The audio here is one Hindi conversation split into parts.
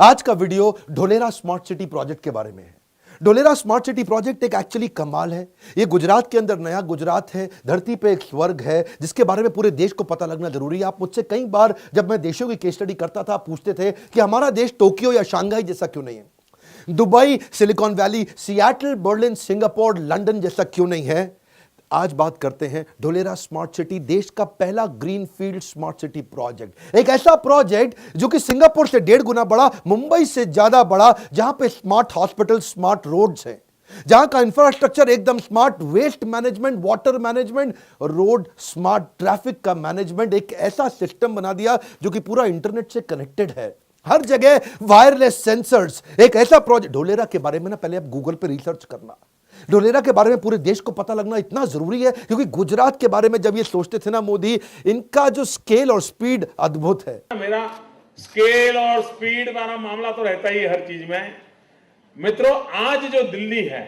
आज का video Dholera smart city project के बारे में है। ढोलेरा स्मार्ट सिटी प्रोजेक्ट एक एक्चुअली कमाल है। ये गुजरात के अंदर नया गुजरात है, धरती पे एक स्वर्ग है जिसके बारे में पूरे देश को पता लगना जरूरी है। आप मुझसे कई बार जब मैं देशों की केस स्टडी करता था पूछते थे कि हमारा देश टोक्यो या शंघाई जैसा क्यों नहीं है, Dubai, silicon valley, Seattle, Berlin, Singapore, London जैसा क्यों नहीं है। आज बात करते हैं ढोलेरा स्मार्ट सिटी, देश का पहला ग्रीनफील्ड स्मार्ट सिटी प्रोजेक्ट। एक ऐसा प्रोजेक्ट जो कि सिंगापुर से 1.5 गुना बड़ा, मुंबई से ज्यादा बड़ा, जहां पे स्मार्ट हॉस्पिटल, स्मार्ट रोड्स हैं, जहां का इंफ्रास्ट्रक्चर एकदम smart, waste management, water management, road smart, traffic का मैनेजमेंट, एक ऐसा सिस्टम बना दिया जो कि पूरा इंटरनेट से कनेक्टेड है, हर जगह वायरलेस सेंसर्स। एक ऐसा प्रोजेक्ट ढोलेरा के बारे में ना पहले आप गूगल पे रिसर्च करना। ढोलेरा के बारे में पूरे देश को पता लगना इतना जरूरी है क्योंकि गुजरात के बारे में जब ये सोचते थे ना मोदी, इनका जो स्केल और स्पीड अद्भुत है। मेरा स्केल और स्पीड वाला मामला तो रहता ही है हर चीज में। मित्रों, आज जो दिल्ली है,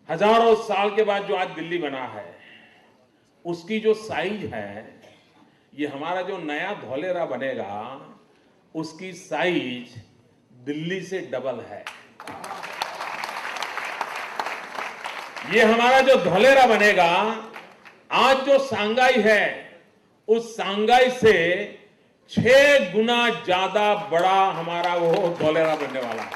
हजारों साल के बाद जो आज दिल्ली बना है, उसकी जो साइज है, ये हमारा जो नया ढोलेरा बनेगा उसकी साइज दिल्ली से डबल है। ये हमारा जो ढोलेरा बनेगा, आज जो सांगाई है उस सांगाई से 6 गुना ज्यादा बड़ा हमारा वो ढोलेरा बनने वाला है,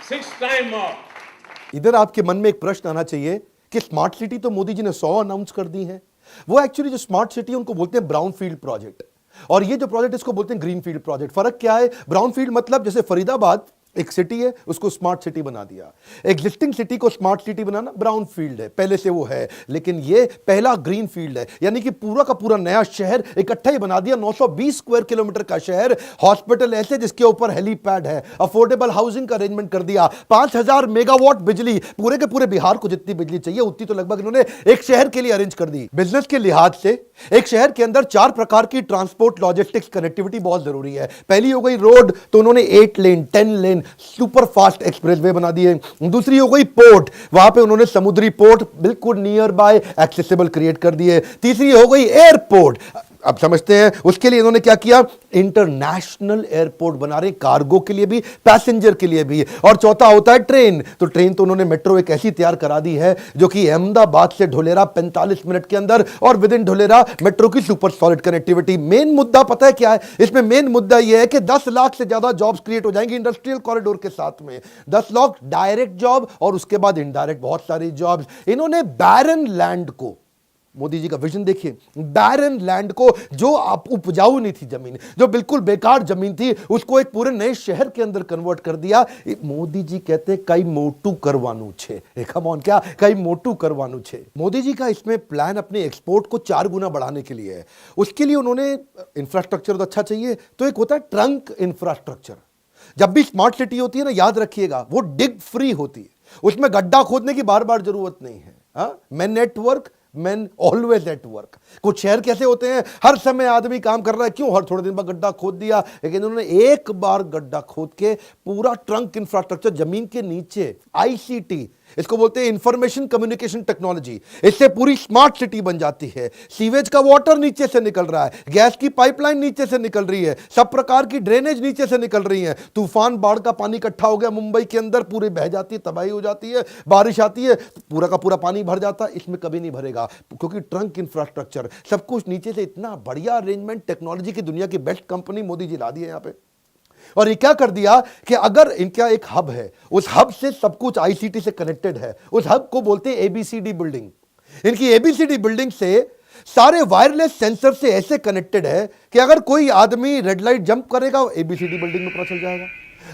6 टाइम more। इधर आपके मन में एक प्रश्न आना चाहिए कि स्मार्ट सिटी तो मोदी जी ने 100 अनाउंस कर दी है। वो एक्चुअली जो स्मार्ट सिटी उनको बोलते हैं ब्राउन फील्ड प्रोजेक्ट, और ये जो प्रोजेक्ट इसको बोलते हैं ग्रीन फील्ड प्रोजेक्ट। फर्क क्या है? ब्राउन फील्ड मतलब जैसे फरीदाबाद एक सिटी है, उसको स्मार्ट सिटी बना दिया। एग्जिस्टिंग सिटी को स्मार्ट सिटी बनाना ब्राउन फील्ड है, पहले से वो है, लेकिन ये पहला ग्रीन फील्ड है, यानी कि पूरा का पूरा नया शहर इकट्ठा ही बना दिया। 920 स्क्वायर किलोमीटर का शहर, हॉस्पिटल ऐसे जिसके ऊपर हेलीपैड है, अफोर्डेबल हाउसिंग का अरेंजमेंट कर दिया, 5000 मेगावाट बिजली, पूरे के पूरे बिहार को जितनी बिजली चाहिए उतनी तो लगभग इन्होंने एक शहर के लिए अरेंज कर दी। बिजनेस के लिहाज से एक शहर के अंदर 4 प्रकार की ट्रांसपोर्ट, लॉजिस्टिक्स, कनेक्टिविटी बहुत जरूरी है। पहली हो गई रोड, तो उन्होंने 8 लेन, 10 लेन सुपर फास्ट एक्सप्रेसवे बना दिए। दूसरी हो गई पोर्ट, वहां पे उन्होंने समुद्री पोर्ट बिल्कुल नियर बाय एक्सेसिबल क्रिएट कर दिए। तीसरी हो गई एयरपोर्ट, अब समझते हैं उसके लिए इन्होंने क्या किया, इंटरनेशनल एयरपोर्ट बना रहे, कार्गो के लिए भी, पैसेंजर के लिए भी। और चौथा होता है ट्रेन, तो ट्रेन तो उन्होंने मेट्रो एक ऐसी तैयार करा दी है जो कि अहमदाबाद से ढोलेरा 45 मिनट के अंदर, और विद इन ढोलेरा मेट्रो की सुपर सॉलिड कनेक्टिविटी। मेन मुद्दा पता है क्या है इसमें? मेन मुद्दा यह है कि 10 लाख से ज्यादा जॉब्स क्रिएट हो जाएंगी इंडस्ट्रियल कॉरिडोर के साथ में। 10 लाख डायरेक्ट जॉब और उसके बाद इनडायरेक्ट बहुत सारी जॉब्स। इन्होंने बैरन लैंड को, मोदी जी का विजन देखिए, बैरन लैंड को, जो आप उपजाऊ नहीं थी जमीन, जो बिल्कुल बेकार जमीन थी, उसको एक पूरे नए शहर के अंदर कन्वर्ट कर दिया। मोदी जी कहते हैं कई मोटू करवानू छे, कम ऑन, क्या कई मोटू करवानू छे। मोदी जी का इसमें प्लान अपने एक्सपोर्ट को 4 गुना बढ़ाने के लिए है। उसके लिए उन्होंने इंफ्रास्ट्रक्चर तो अच्छा चाहिए, तो एक होता है ट्रंक इंफ्रास्ट्रक्चर। जब भी स्मार्ट सिटी होती है ना, याद रखिएगा, वो डिग फ्री होती है, उसमें गड्ढा खोदने की बार बार जरूरत नहीं है। मैं network, man always at work. कुछ शहर कैसे होते हैं, हर समय आदमी काम कर रहा है, क्यों, हर थोड़े दिन बाद गड्ढा खोद दिया, लेकिन उन्होंने एक बार गड्ढा खोद के पूरा ट्रंक इंफ्रास्ट्रक्चर जमीन के नीचे, आईसीटी, इसको बोलते हैं इंफॉर्मेशन कम्युनिकेशन टेक्नोलॉजी, इससे पूरी स्मार्ट सिटी बन जाती है। सीवेज का वाटर नीचे से निकल रहा है, गैस की पाइपलाइन नीचे से निकल रही है, सब प्रकार की ड्रेनेज नीचे से निकल रही है। तूफान, बाढ़ का पानी इकट्ठा हो गया मुंबई के अंदर, पूरे बह जाती है, तबाही हो जाती है, बारिश आती है, पूरा का पूरा पानी भर जाता है। इसमें कभी नहीं भरेगा क्योंकि ट्रंक इंफ्रास्ट्रक्चर, सब कुछ नीचे से, इतना बढ़िया अरेंजमेंट, टेक्नोलॉजी की दुनिया की बेस्ट कंपनी मोदी जी ला दी है यहां पे। और ये क्या कर दिया कि अगर इनका एक हब है, उस हब से सब कुछ आईसीटी से कनेक्टेड है, उस हब को बोलते हैं एबीसीडी बिल्डिंग। इनकी एबीसीडी बिल्डिंग से सारे वायरलेस सेंसर से ऐसे कनेक्टेड है कि अगर कोई आदमी रेड लाइट जंप करेगा, एबीसीडी बिल्डिंग में पता चल जाएगा।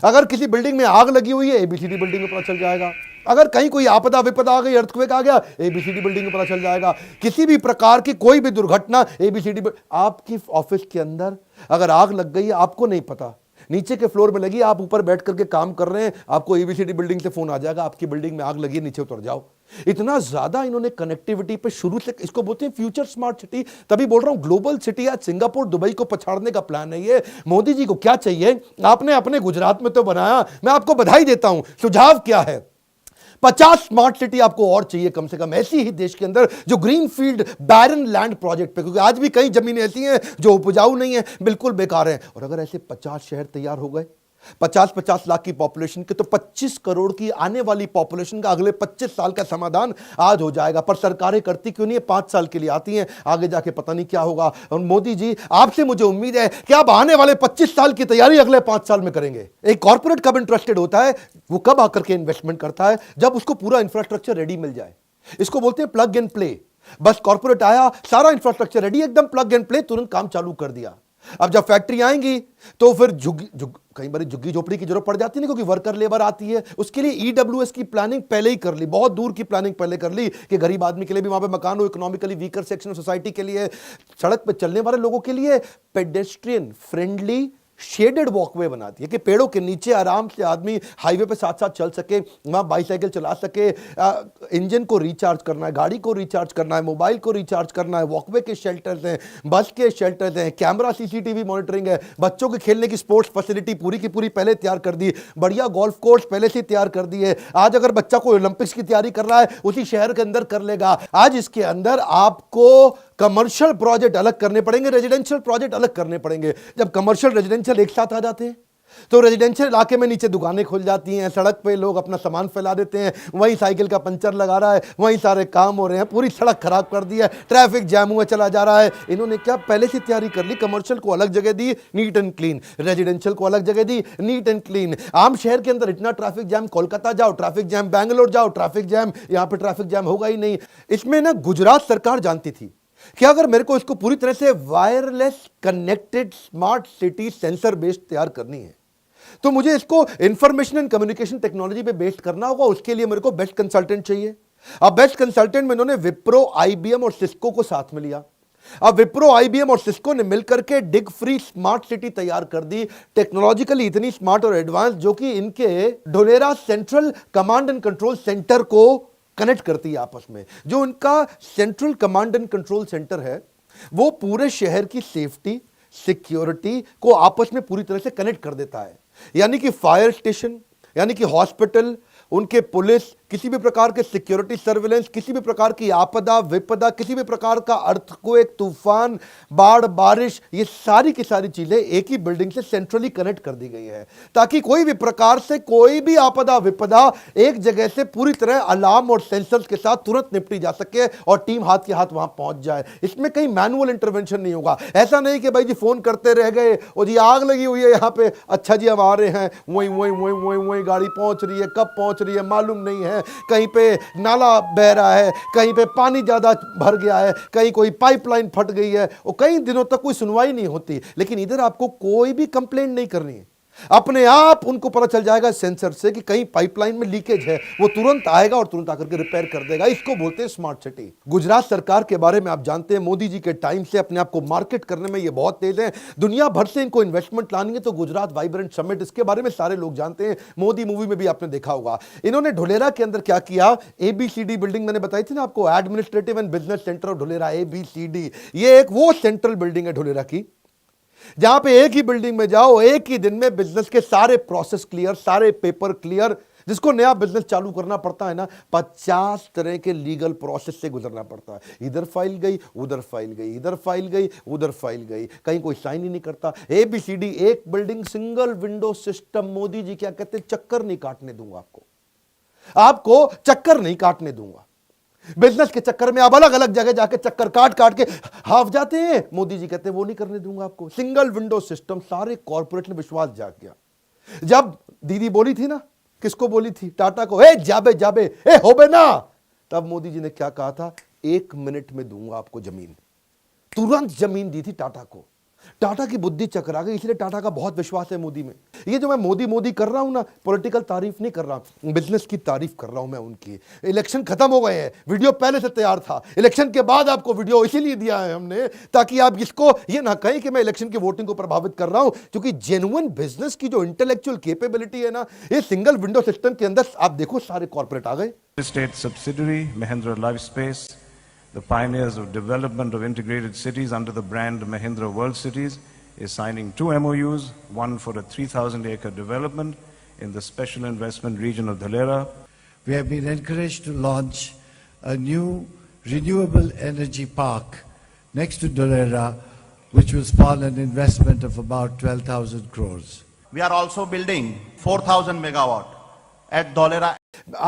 अगर किसी बिल्डिंग में आग लगी हुई है, एबीसीडी बिल्डिंग में पता चल जाएगा। अगर कहीं कोई आपदा विपदा आ गई, अर्थक्वेक आ गया, एबीसीडी बिल्डिंग में पता चल जाएगा। किसी भी प्रकार की कोई भी दुर्घटना, एबीसीडी। आपकी ऑफिस के अंदर अगर आग लग गई है, आपको नहीं पता, नीचे के फ्लोर में लगी, आप ऊपर बैठ करके काम कर रहे हैं, आपको एबीसीडी बिल्डिंग से फोन आ जाएगा, आपकी बिल्डिंग में आग लगी, नीचे उतर जाओ। इतना ज्यादा इन्होंने कनेक्टिविटी पे शुरू से, इसको बोलते हैं फ्यूचर स्मार्ट सिटी। तभी बोल रहा हूं ग्लोबल सिटी, आज सिंगापुर, दुबई को पछाड़ने का प्लान है ये। मोदी जी को क्या चाहिए, आपने अपने गुजरात में तो बनाया, मैं आपको बधाई देता हूं। सुझाव क्या है? 50 स्मार्ट सिटी आपको और चाहिए कम से कम ऐसी ही देश के अंदर जो green field barren land project पे, क्योंकि आज भी कई जमीनें ऐसी हैं जो उपजाऊ नहीं है, बिल्कुल बेकार हैं। और अगर ऐसे 50 शहर तैयार हो गए 50-50 लाख की पॉपुलेशन के, तो 25 करोड़ की आने वाली पॉपुलेशन का अगले 25 साल का समाधान आज हो जाएगा। पर सरकारें करती क्यों नहीं है? 5 साल के लिए आती हैं, आगे जाके पता नहीं क्या होगा। और मोदी जी, आपसे मुझे उम्मीद है कि आप आने वाले 25 साल की तैयारी अगले 5 साल में करेंगे। एक कॉर्पोरेट कब इंटरेस्टेड होता है? वो कब आकर के इन्वेस्टमेंट करता है? जब उसको पूरा इंफ्रास्ट्रक्चर रेडी मिल जाए। इसको बोलते हैं प्लग एंड प्ले। बस कॉर्पोरेट आया, सारा इंफ्रास्ट्रक्चर रेडी, एकदम प्लग एंड प्ले, तुरंत काम चालू कर दिया। अब जब फैक्ट्री आएंगी तो फिर कई बार झुग्गी झोपड़ी की जरूरत पड़ जाती है, क्योंकि वर्कर लेबर आती है। उसके लिए ईडब्ल्यूएस की प्लानिंग पहले ही कर ली, बहुत दूर की प्लानिंग पहले कर ली कि गरीब आदमी के लिए भी वहां पे मकान हो, economically weaker section of society के लिए, सड़क पे चलने वाले लोगों के लिए पेडेस्ट्रियन फ्रेंडली शेडेड वॉकवे बना दिए कि पेड़ों के नीचे आराम से आदमी हाईवे पे साथ साथ चल सके, वहां बाईसाइकिल चला सके, इंजन को रिचार्ज करना है, गाड़ी को रिचार्ज करना है, मोबाइल को रिचार्ज करना है, वॉकवे के शेल्टर्स हैं, बस के शेल्टर्स हैं, कैमरा सीसीटीवी मॉनिटरिंग है, बच्चों के खेलने की स्पोर्ट्स फैसिलिटी पूरी की पूरी पहले तैयार कर दी, बढ़िया गोल्फ कोर्स पहले से तैयार कर दिए। आज अगर बच्चा कोई ओलंपिक्स की तैयारी कर रहा है, उसी शहर के अंदर कर लेगा। आज इसके अंदर आपको कमर्शियल प्रोजेक्ट अलग करने पड़ेंगे, रेजिडेंशियल प्रोजेक्ट अलग करने पड़ेंगे। जब कमर्शियल रेजिडेंशियल एक साथ आ जाते हैं तो रेजिडेंशियल इलाके में नीचे दुकानें खुल जाती हैं, सड़क पे लोग अपना सामान फैला देते हैं, वहीं साइकिल का पंचर लगा रहा है, वहीं सारे काम हो रहे हैं, पूरी सड़क खराब कर दी है, ट्रैफिक जैम हुआ चला जा रहा है। इन्होंने क्या पहले से तैयारी कर ली? कमर्शियल को अलग जगह दी, नीट एंड क्लीन, रेजिडेंशियल को अलग जगह दी, नीट एंड क्लीन। आम शहर के अंदर इतना ट्रैफिक जैम, कोलकाता जाओ ट्रैफिक जैम, बैंगलोर जाओ ट्रैफिक जैम, यहां पर ट्रैफिक जैम होगा ही नहीं। इसमें ना गुजरात सरकार जानती थी कि अगर मेरे को इसको पूरी तरह से wireless connected smart city sensor based तैयार करनी है, तो मुझे इसको इंफॉर्मेशन एंड कम्युनिकेशन टेक्नोलॉजी पे बेस्ड करना होगा। उसके लिए मेरे को बेस्ट कंसल्टेंट चाहिए। अब बेस्ट कंसल्टेंट में इन्होंने विप्रो, आईबीएम और सिस्को को साथ में लिया। अब विप्रो, आईबीएम और सिस्को ने मिलकर के डिग फ्री स्मार्ट सिटी तैयार कर दी, टेक्नोलॉजिकली इतनी स्मार्ट और एडवांस, जो कि इनके Dholera central command and control centre को कनेक्ट करती है आपस में। जो उनका central command and control centre है, वो पूरे शहर की सेफ्टी, सिक्योरिटी को आपस में पूरी तरह से कनेक्ट कर देता है। यानी कि फायर स्टेशन, यानी कि हॉस्पिटल, उनके पुलिस, किसी भी प्रकार के सिक्योरिटी सर्विलेंस, किसी भी प्रकार की आपदा विपदा, किसी भी प्रकार का अर्थक्वेक, तूफान, बाढ़, बारिश, ये सारी की सारी चीजें एक ही बिल्डिंग से सेंट्रली कनेक्ट कर दी गई है, ताकि कोई भी प्रकार से कोई भी आपदा विपदा एक जगह से पूरी तरह अलार्म और सेंसर्स के साथ तुरंत निपटी जा सके और टीम हाथ के हाथ वहां पहुंच जाए। इसमें कहीं मैनुअल इंटरवेंशन नहीं होगा। ऐसा नहीं कि भाई जी फोन करते रह गए और जी आग लगी हुई है यहाँ पे, अच्छा जी हम आ रहे हैं, वहीं वहीं वहीं वहीं वहीं गाड़ी पहुंच रही है, कब पहुंच रही है मालूम नहीं है, कहीं पे नाला बह रहा है, कहीं पे पानी ज्यादा भर गया है, कहीं कोई पाइपलाइन फट गई है, और कई दिनों तक कोई सुनवाई नहीं होती। लेकिन इधर आपको कोई भी कंप्लेंट नहीं करनी है, अपने आप उनको पता चल जाएगा सेंसर से कि कहीं पाइपलाइन में लीकेज है, वो तुरंत आएगा और तुरंत आकर के रिपेयर कर देगा। इसको बोलते हैं स्मार्ट सिटी। गुजरात सरकार के बारे में आप जानते हैं, मोदी जी के टाइम से अपने आप को मार्केट करने में ये बहुत तेज है। दुनिया भर से इनको इन्वेस्टमेंट लानी है तो गुजरात वाइब्रेंट समिट, इसके बारे में सारे लोग जानते हैं, मोदी मूवी में भी आपने देखा होगा। इन्होंने ढोलेरा के अंदर क्या किया, एबीसीडी बिल्डिंग मैंने बताई थी ना आपको, administrative and business centre of Dholera, ABCD. ये एक वो सेंट्रल बिल्डिंग है ढोलेरा की, जहां पे एक ही बिल्डिंग में जाओ, एक ही दिन में बिजनेस के सारे प्रोसेस क्लियर, सारे पेपर क्लियर। जिसको नया बिजनेस चालू करना पड़ता है ना, 50 तरह के लीगल प्रोसेस से गुजरना पड़ता है। इधर फाइल गई, उधर फाइल गई, इधर फाइल गई, उधर फाइल गई, कहीं कोई साइन ही नहीं करता। एबीसीडी एक building, single window system. Modi ji क्या कहते हैं, चक्कर नहीं काटने दूंगा आपको, आपको चक्कर नहीं काटने दूंगा। बिजनेस के चक्कर में आप अलग अलग जगह जाके चक्कर काट काट के हाफ जाते हैं, मोदी जी कहते हैं वो नहीं करने दूंगा आपको। सिंगल विंडो सिस्टम, सारे कॉर्पोरेट ने विश्वास जाग गया। जब दीदी बोली थी ना, किसको बोली थी, टाटा को, ए जाबे जाबे, ए होबे ना, तब मोदी जी ने क्या कहा था, 1 मिनट में दूंगा आपको जमीन। तुरंत जमीन दी थी टाटा को। टाटा की बुद्धि चकरा गई, इसलिए टाटा का बहुत विश्वास है मोदी में। ये जो मैं मोदी मोदी कर रहा हूं ना, पॉलिटिकल तारीफ नहीं कर रहा, बिजनेस की तारीफ कर रहा हूं मैं उनकी। इलेक्शन खत्म हो गए हैं, वीडियो पहले से तैयार था, इलेक्शन के बाद आपको वीडियो इसीलिए दिया है हमने, ताकि आप इसको ये ना कहें कि मैं इलेक्शन की वोटिंग को प्रभावित कर रहा हूं, क्योंकि जेन्युइन बिजनेस की जो इंटेलेक्चुअल कैपेबिलिटी है ना, ये सिंगल विंडो सिस्टम के अंदर आप देखो सारे कॉर्पोरेट आ गए। State subsidiary Mahindra Lifespace, the pioneers of development of integrated cities under the brand Mahindra World Cities, is signing 2 MOUs, one for a 3,000-acre development in the special investment region of Dholera. we have been encouraged to launch a new renewable energy park next to Dholera, which will spawn an investment of about 12,000 crores. We are also building 4,000 megawatt at Dholera.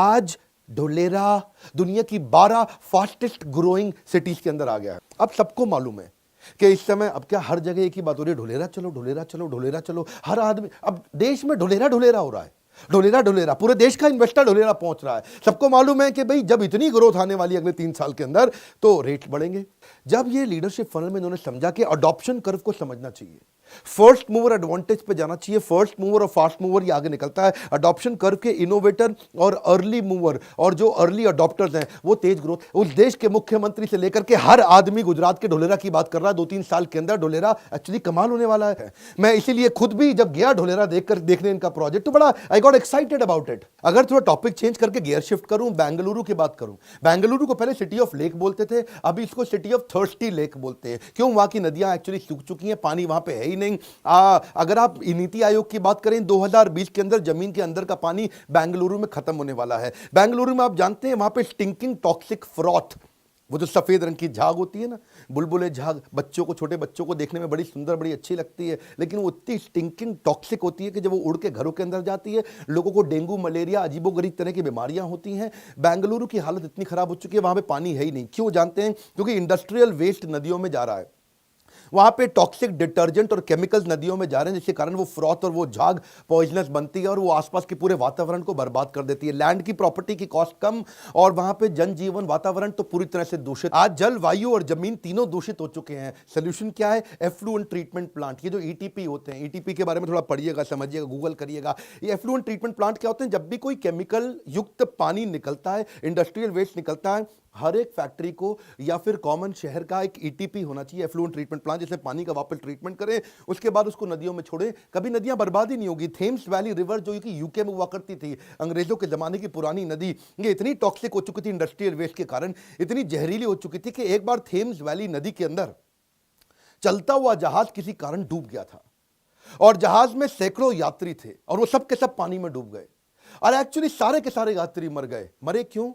आज ढोलेरा दुनिया की 12 फास्टेस्ट ग्रोइंग सिटीज के अंदर आ गया है। अब सबको मालूम है कि इस समय अब क्या हर जगह एक ही बात हो रही है, ढोलेरा चलो, ढोलेरा चलो, ढोलेरा चलो। हर आदमी अब देश में ढोलेरा ढोलेरा हो रहा है, ढोलेरा ढोलेरा, पूरे देश का इन्वेस्टर ढोलेरा पहुंच रहा है। सबको मालूम है कि भाई जब इतनी ग्रोथ आने वाली है अगले 3 साल के अंदर तो रेट बढ़ेंगे। जब ये लीडरशिप फनल में इन्होंने समझा कि अडॉप्शन कर्व को समझना चाहिए, फर्स्ट मूवर एडवांटेज पे जाना चाहिए। फर्स्ट मूवर और फास्ट मूवर ये आगे निकलता है, अडॉप्शन कर्व के इनोवेटर और अर्ली मूवर और जो अर्ली अडॉप्टर्स हैं वो तेज ग्रोथ। उस देश के मुख्यमंत्री से लेकर के हर आदमी गुजरात के ढोलेरा की बात कर रहा है। 2-3 साल के अंदर ढोलेरा एक्चुअली कमाल होने वाला है। मैं इसीलिए खुद भी जब गया ढोलेरा देखने इनका प्रोजेक्ट तो बड़ा I got excited about it. अगर थोड़ा टॉपिक चेंज करके गियर शिफ्ट करूं, बेंगलुरु की बात करूं। बेंगलुरु को पहले सिटी ऑफ लेक बोलते थे, अभी इसको सिटी ऑफ थर्स्टी लेक बोलते हैं। क्यों? वहां की नदियां एक्चुअली सूख चुकी हैं, पानी वहां पे है ही नहीं। अगर आप नीति आयोग की बात करें 2020 के अंदर जमीन के अंदर का पानी बेंगलुरु में खत्म होने वाला है। बेंगलुरु में आप जानते हैं वहां पे स्टिंकिंग टॉक्सिक फ्रॉथ, वो जो सफेद रंग की झाग होती है ना, बुलबुले झाग, बच्चों को, छोटे बच्चों को देखने में बड़ी सुंदर, बड़ी अच्छी लगती है, लेकिन वो इतनी स्टिंकिंग टॉक्सिक होती है कि जब वो उड़ के घरों के अंदर जाती है लोगों को डेंगू, मलेरिया, अजीबोगरीब तरह की बीमारियां होती हैं। बेंगलुरु की हालत इतनी खराब हो चुकी है, वहां पे पानी है ही नहीं। क्यों जानते हैं? क्योंकि इंडस्ट्रियल वेस्ट नदियों में जा रहा है, वहां पे टॉक्सिक डिटर्जेंट और केमिकल्स नदियों में जा रहे हैं, जिसके कारण वो फ्रॉथ और वो झाग पॉइजनस बनती है और वो आसपास के पूरे वातावरण को बर्बाद कर देती है। लैंड की प्रॉपर्टी की कॉस्ट कम और वहां पे जनजीवन, वातावरण तो पूरी तरह से दूषित। आज जल, वायु और जमीन तीनों दूषित हो चुके हैं। सोल्यूशन क्या है? Effluent treatment plant. ये जो ईटीपी होते हैं, ईटीपी के बारे में थोड़ा पढ़िएगा, समझिएगा, गूगल करिएगा। ये एफ्लुएंट ट्रीटमेंट प्लांट क्या होते हैं? जब भी कोई केमिकल युक्त पानी निकलता है, इंडस्ट्रियल वेस्ट निकलता है, हर एक फैक्ट्री को या फिर कॉमन शहर का एक ईटीपी होना चाहिए, एफ्लुएंट ट्रीटमेंट प्लांट, जिसमें पानी का वापस ट्रीटमेंट करें, उसके बाद उसको नदियों में छोड़ें। कभी नदियां बर्बाद ही नहीं होगी। थेम्स वैली रिवर जो कि यूके में हुआ करती थी, अंग्रेजों के जमाने की पुरानी नदी, ये इतनी टॉक्सिक हो चुकी थी इंडस्ट्रियल वेस्ट के कारण, इतनी जहरीली हो चुकी थी कि एक बार थेम्स वैली नदी के अंदर चलता हुआ जहाज किसी कारण डूब गया था और जहाज में सैकड़ों यात्री थे और वो सब के सब पानी में डूब गए। और एक्चुअली सारे के सारे यात्री मर गए। मरे क्यों?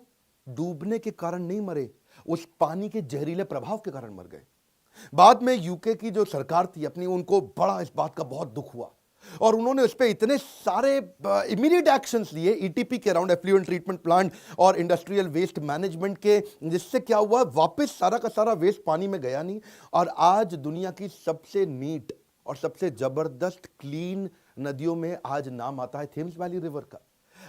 डूबने के कारण नहीं मरे, उस पानी के जहरीले प्रभाव के कारण मर गए। बाद में यूके की जो सरकार थी अपनी, उनको बड़ा इस बात का बहुत दुख हुआ और उन्होंने उस पर इतने सारे इमीडिएट एक्शंस लिए ईटीपी के अराउंड, एफ्लुएंट ट्रीटमेंट प्लांट और इंडस्ट्रियल वेस्ट मैनेजमेंट के, जिससे क्या हुआ, वापस सारा का सारा वेस्ट पानी में गया नहीं। और आज दुनिया की सबसे नीट और सबसे जबरदस्त क्लीन नदियों में आज नाम आता है थेम्स वैली रिवर का।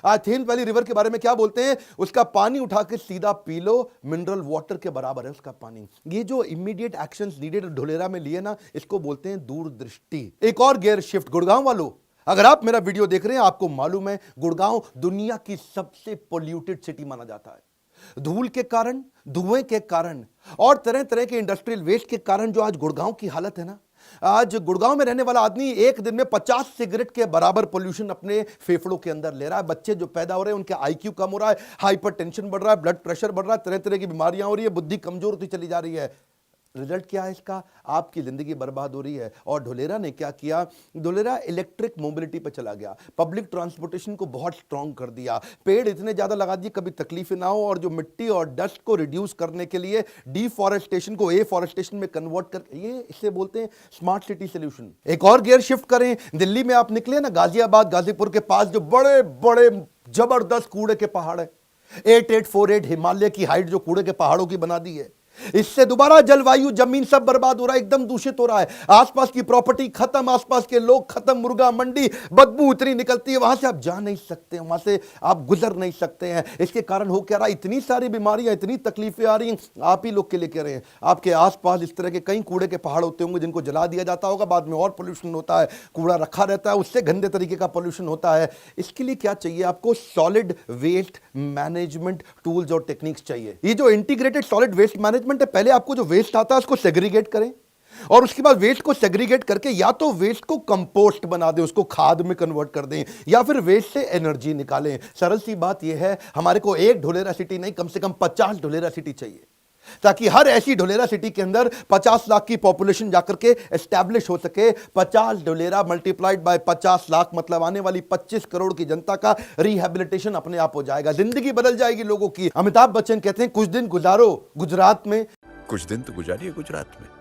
आज थेम्स वैली रिवर के बारे में क्या बोलते हैं? उसका पानी उठा के सीधा पी लो, मिनरल वाटर के बराबर है उसका पानी। ये जो इमीडिएट एक्शंस नीडेड ढोलेरा में लिए ना, इसको बोलते हैं दूरदृष्टि। एक और गियर शिफ्ट, गुड़गांव वालों, अगर आप मेरा वीडियो देख रहे हैं आपको मालूम है गुड़गांव दुनिया की सबसे पोल्यूटेड सिटी माना जाता है। धूल के कारण, धुएं के कारण और तरह तरह के इंडस्ट्रियल वेस्ट के कारण जो आज गुड़गांव की हालत है ना, आज गुड़गांव में रहने वाला आदमी एक दिन में 50 सिगरेट के बराबर पोल्यूशन अपने फेफड़ों के अंदर ले रहा है। बच्चे जो पैदा हो रहे हैं उनके आईक्यू कम हो रहा है, हाइपरटेंशन बढ़ रहा है, ब्लड प्रेशर बढ़ रहा है, तरह तरह की बीमारियां हो रही है, बुद्धि कमजोर होती चली जा रही है। रिजल्ट क्या है इसका? आपकी जिंदगी बर्बाद हो रही है। और ढोलेरा ने क्या किया? ढोलेरा इलेक्ट्रिक मोबिलिटी पे चला गया, पब्लिक ट्रांसपोर्टेशन को बहुत स्ट्रांग कर दिया, पेड़ इतने ज्यादा लगा दिए कभी तकलीफ ना हो, और जो मिट्टी और डस्ट को रिड्यूस करने के लिए डिफॉरेस्टेशन को एफॉरेस्टेशन में कन्वर्ट कर, ये इसे बोलते हैं स्मार्ट सिटी सोल्यूशन। एक और गियर शिफ्ट करें, दिल्ली में आप निकले ना, गाजियाबाद, गाजीपुर के पास जो बड़े बड़े जबरदस्त कूड़े के पहाड़ है, 8848 हिमालय की हाइट जो कूड़े के पहाड़ों की बना दी है, इससे दोबारा जलवायु, जमीन सब बर्बाद हो रहा है, एकदम दूषित हो रहा है। आसपास की प्रॉपर्टी खत्म, आसपास के लोग खत्म, मुर्गा मंडी, बदबू इतनी निकलती है, वहां से आप जा नहीं सकते, वहां से आप गुजर नहीं सकते हैं। इसके कारण हो क्या रहा है? इतनी सारी बीमारियां, इतनी तकलीफें आ रही हैं, आप ही लोग के लिए कह रहे हैं। आपके आसपास इस तरह के कई कूड़े के पहाड़ होते होंगे जिनको जला दिया जाता होगा, बाद में और पोल्यूशन होता है, कूड़ा रखा रहता है, उससे गंदे तरीके का पोल्यूशन होता है। इसके लिए क्या चाहिए आपको? सॉलिड वेस्ट मैनेजमेंट टूल्स और टेक्निक्स चाहिए। ये जो इंटीग्रेटेड सॉलिड वेस्ट मैनेजमेंट है, पहले आपको जो वेस्ट आता है उसको सेग्रीगेट करें और उसके बाद वेस्ट को सेग्रीगेट करके या तो वेस्ट को कंपोस्ट बना दें, उसको खाद में कन्वर्ट कर दें, या फिर वेस्ट से एनर्जी निकालें। सरल सी बात यह है, हमारे को एक ढोलेरा सिटी नहीं, कम से कम 50 ढोलेरा सिटी चाहिए। ताकि हर ऐसी ढोलेरा सिटी के अंदर 50 लाख की पॉपुलेशन जाकर के एस्टैब्लिश हो सके। 50 ढोलेरा मल्टीप्लाइड बाय 50 लाख मतलब आने वाली 25 करोड़ की जनता का रिहैबिलिटेशन अपने आप हो जाएगा, जिंदगी बदल जाएगी लोगों की। अमिताभ बच्चन कहते हैं कुछ दिन गुजारो गुजरात में। कुछ दिन तो गुजारिए गुजरात में।